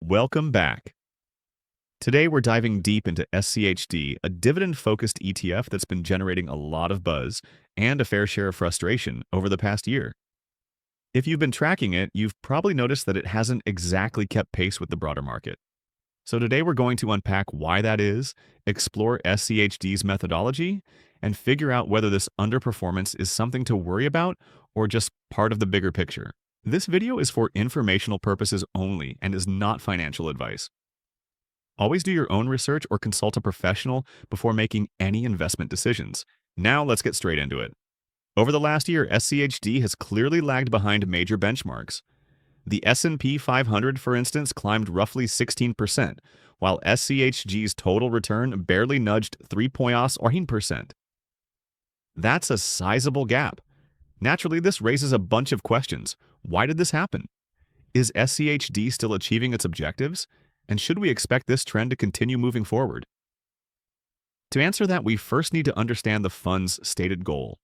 Welcome back. Today we're diving deep into SCHD, a dividend-focused ETF that's been generating a lot of buzz and a fair share of frustration over the past year. If you've been tracking it, you've probably noticed that it hasn't exactly kept pace with the broader market. So today we're going to unpack why that is, explore SCHD's methodology, and figure out whether this underperformance is something to worry about or just part of the bigger picture. This video is for informational purposes only and is not financial advice. Always do your own research or consult a professional before making any investment decisions. Now let's get straight into it. Over the last year, SCHD has clearly lagged behind major benchmarks. The S&P 500, for instance, climbed roughly 16%, while SCHG's total return barely nudged 3.9%. That's a sizable gap. Naturally, this raises a bunch of questions. Why did this happen? Is SCHD still achieving its objectives? And should we expect this trend to continue moving forward? To answer that, we first need to understand the fund's stated goal.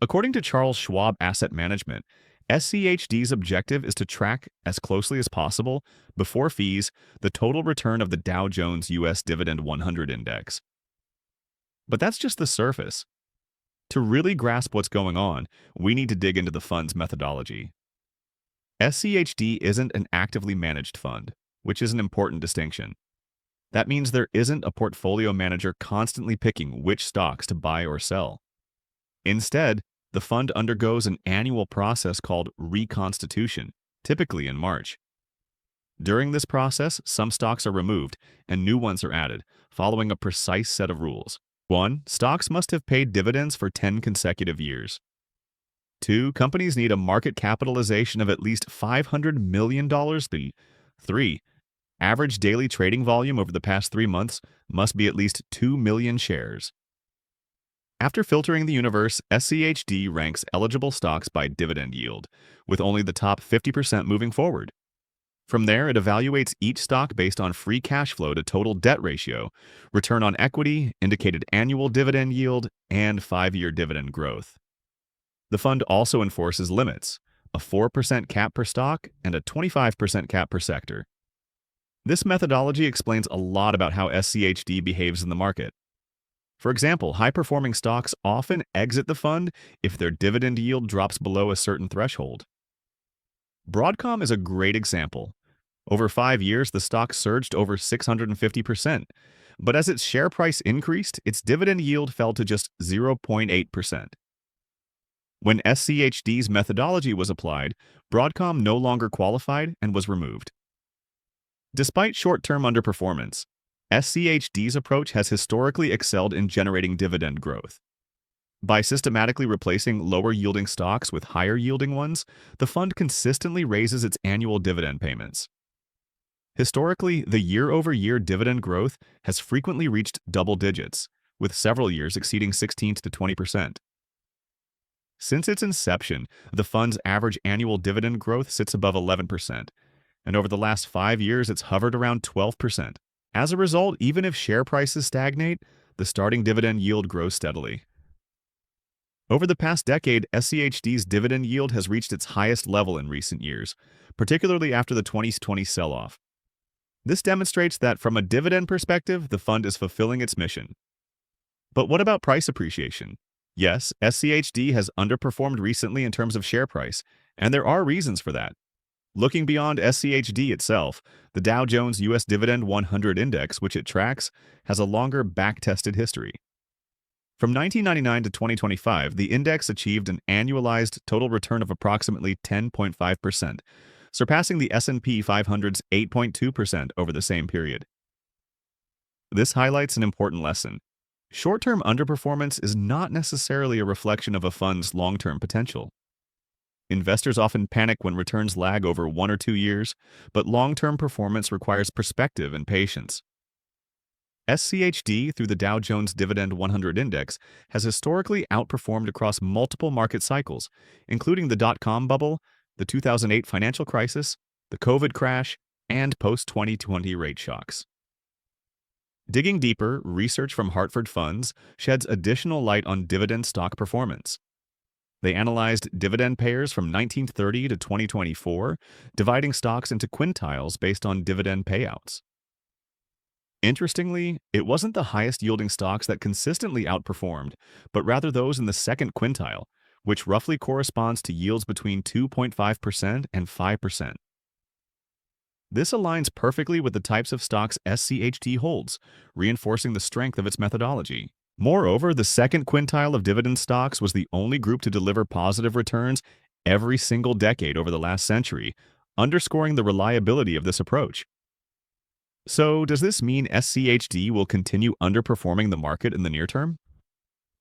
According to Charles Schwab Asset Management, SCHD's objective is to track as closely as possible, before fees, the total return of the Dow Jones U.S. Dividend-100 Index. But that's just the surface. To really grasp what's going on, we need to dig into the fund's methodology. SCHD isn't an actively managed fund, which is an important distinction. That means there isn't a portfolio manager constantly picking which stocks to buy or sell. Instead, the fund undergoes an annual process called reconstitution, typically in March. During this process, some stocks are removed and new ones are added, following a precise set of rules. 1. Stocks must have paid dividends for 10 consecutive years. 2. Companies need a market capitalization of at least $500 million. 3. Average daily trading volume over the past 3 months must be at least 2 million shares. After filtering the universe, SCHD ranks eligible stocks by dividend yield, with only the top 50% moving forward. From there, it evaluates each stock based on free cash flow to total debt ratio, return on equity, indicated annual dividend yield, and 5-year dividend growth. The fund also enforces limits, a 4% cap per stock and a 25% cap per sector. This methodology explains a lot about how SCHD behaves in the market. For example, high-performing stocks often exit the fund if their dividend yield drops below a certain threshold. Broadcom is a great example. Over 5 years, the stock surged over 650%, but as its share price increased, its dividend yield fell to just 0.8%. When SCHD's methodology was applied, Broadcom no longer qualified and was removed. Despite short-term underperformance, SCHD's approach has historically excelled in generating dividend growth. By systematically replacing lower-yielding stocks with higher-yielding ones, the fund consistently raises its annual dividend payments. Historically, the year-over-year dividend growth has frequently reached double digits, with several years exceeding 16 to 20%. Since its inception, the fund's average annual dividend growth sits above 11%, and over the last 5 years it's hovered around 12%. As a result, even if share prices stagnate, the starting dividend yield grows steadily. Over the past decade, SCHD's dividend yield has reached its highest level in recent years, particularly after the 2020 sell-off. This demonstrates that from a dividend perspective, the fund is fulfilling its mission. But what about price appreciation? Yes, SCHD has underperformed recently in terms of share price, and there are reasons for that. Looking beyond SCHD itself, the Dow Jones U.S. Dividend-100 Index, which it tracks, has a longer back-tested history. From 1999 to 2025, the index achieved an annualized total return of approximately 10.5%, surpassing the S&P 500's 8.2% over the same period. This highlights an important lesson. Short-term underperformance is not necessarily a reflection of a fund's long-term potential. Investors often panic when returns lag over 1 or 2 years, but long-term performance requires perspective and patience. SCHD, through the Dow Jones Dividend-100 Index, has historically outperformed across multiple market cycles, including the dot-com bubble, the 2008 financial crisis, the COVID crash, and post-2020 rate shocks. Digging deeper, research from Hartford Funds sheds additional light on dividend stock performance. They analyzed dividend payers from 1930 to 2024, dividing stocks into quintiles based on dividend payouts. Interestingly, it wasn't the highest yielding stocks that consistently outperformed, but rather those in the second quintile, which roughly corresponds to yields between 2.5% and 5%. This aligns perfectly with the types of stocks SCHD holds, reinforcing the strength of its methodology. Moreover, the second quintile of dividend stocks was the only group to deliver positive returns every single decade over the last century, underscoring the reliability of this approach. So, does this mean SCHD will continue underperforming the market in the near term?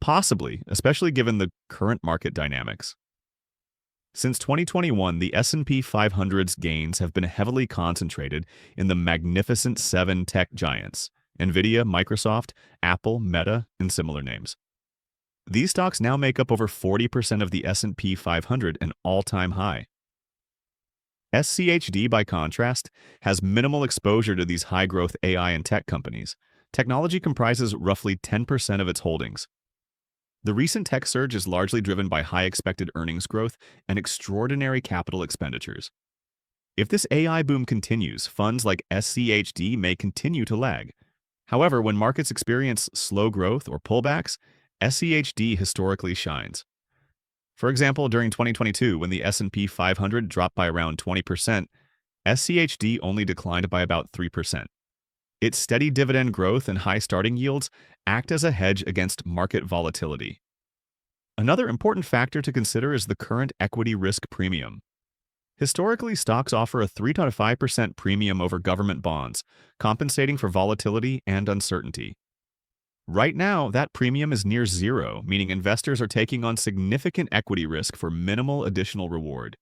Possibly, especially given the current market dynamics. Since 2021, the S&P 500's gains have been heavily concentrated in the magnificent seven tech giants: Nvidia, Microsoft, Apple, Meta, and similar names. These stocks now make up over 40% of the S&P 500, an all-time high. SCHD, by contrast, has minimal exposure to these high-growth AI and tech companies. Technology comprises roughly 10% of its holdings. The recent tech surge is largely driven by high expected earnings growth and extraordinary capital expenditures. If this AI boom continues, funds like SCHD may continue to lag. However, when markets experience slow growth or pullbacks, SCHD historically shines. For example, during 2022, when the S&P 500 dropped by around 20%, SCHD only declined by about 3%. Its steady dividend growth and high starting yields act as a hedge against market volatility. Another important factor to consider is the current equity risk premium. Historically, stocks offer a 3 to 5% premium over government bonds, compensating for volatility and uncertainty. Right now, that premium is near zero, meaning investors are taking on significant equity risk for minimal additional reward.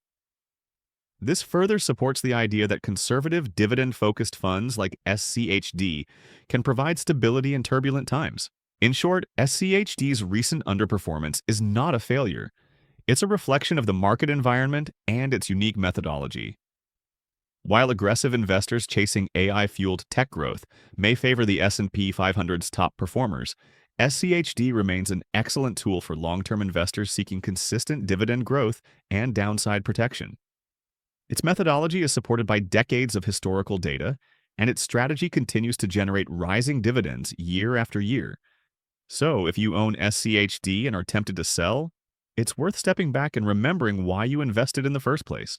This further supports the idea that conservative dividend-focused funds like SCHD can provide stability in turbulent times. In short, SCHD's recent underperformance is not a failure. It's a reflection of the market environment and its unique methodology. While aggressive investors chasing AI-fueled tech growth may favor the S&P 500's top performers, SCHD remains an excellent tool for long-term investors seeking consistent dividend growth and downside protection. Its methodology is supported by decades of historical data, and its strategy continues to generate rising dividends year after year. So, if you own SCHD and are tempted to sell, it's worth stepping back and remembering why you invested in the first place.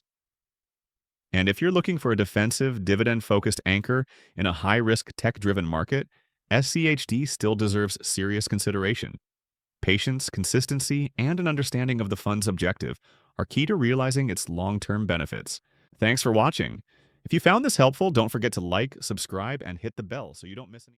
And if you're looking for a defensive, dividend-focused anchor in a high-risk, tech-driven market, SCHD still deserves serious consideration. Patience, consistency, and an understanding of the fund's objective are key to realizing its long-term benefits. Thanks for watching. If you found this helpful, don't forget to like, subscribe, and hit the bell so you don't miss any